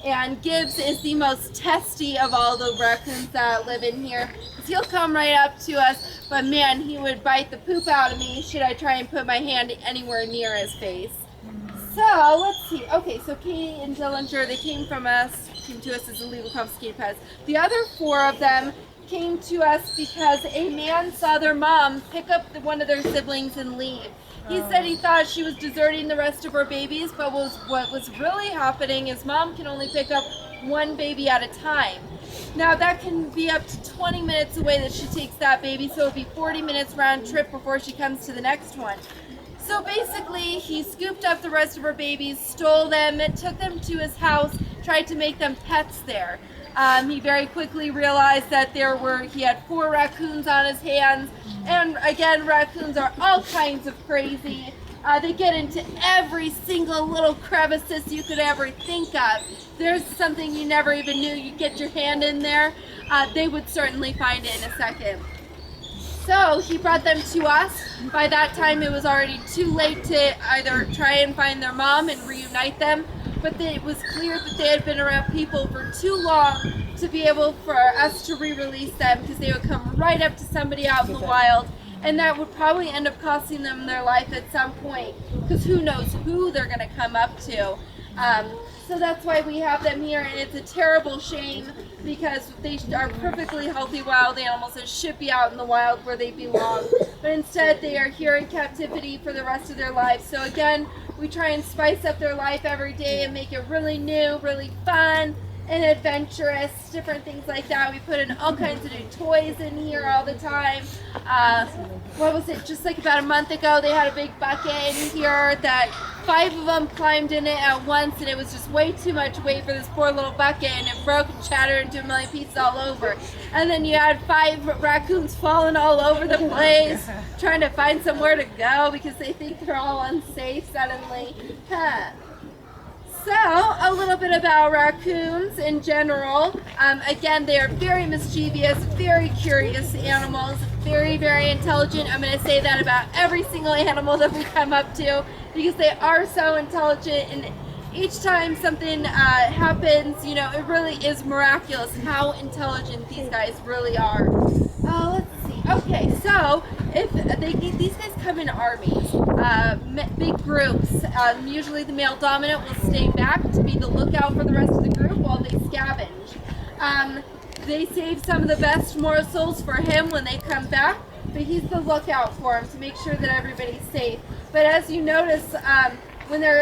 And Gibbs is the most testy of all the raccoons that live in here. He'll come right up to us, but man, he would bite the poop out of me should I try and put my hand anywhere near his face. So let's see. Okay, so Katie and Dillinger, they came to us as illegal confiscated pets. The other 4 of them came to us because a man saw their mom pick up one of their siblings and leave. He said he thought she was deserting the rest of her babies, but what was really happening is mom can only pick up 1 baby at a time. Now that can be up to 20 minutes away that she takes that baby, so it'll be 40 minutes round trip before she comes to the next one. So basically, he scooped up the rest of her babies, stole them, took them to his house, tried to make them pets there. He very quickly realized that he had 4 raccoons on his hands, and again, raccoons are all kinds of crazy. They get into every single little crevices you could ever think of. There's something you never even knew you'd get your hand in there. They would certainly find it in a second. So he brought them to us. By that time it was already too late to either try and find their mom and reunite them, but it was clear that they had been around people for too long to be able for us to re-release them, because they would come right up to somebody out in the wild, and that would probably end up costing them their life at some point, because who knows who they're going to come up to. So that's why we have them here, and it's a terrible shame because they are perfectly healthy wild animals that should be out in the wild where they belong. But instead they are here in captivity for the rest of their lives. So again, we try and spice up their life every day and make it really new, really fun and adventurous, different things like that. We put in all kinds of new toys in here all the time. What was it, just like about a month ago, they had a big bucket in here that 5 of them climbed in it at once, and it was just way too much weight for this poor little bucket, and it broke and shattered into a million pieces all over. And then you had 5 raccoons falling all over the place, trying to find somewhere to go because they think they're all unsafe suddenly. So, a little bit about raccoons in general. Again, they are very mischievous, very curious animals, very, very intelligent. I'm going to say that about every single animal that we come up to because they are so intelligent, and each time something happens, you know, it really is miraculous how intelligent these guys really are. Let's see. Okay, so these guys come in armies, big groups. Usually the male dominant will stay back to be the lookout for the rest of the group while they scavenge. They save some of the best morsels for him when they come back, but he's the lookout for them to make sure that everybody's safe. But as you notice, when they're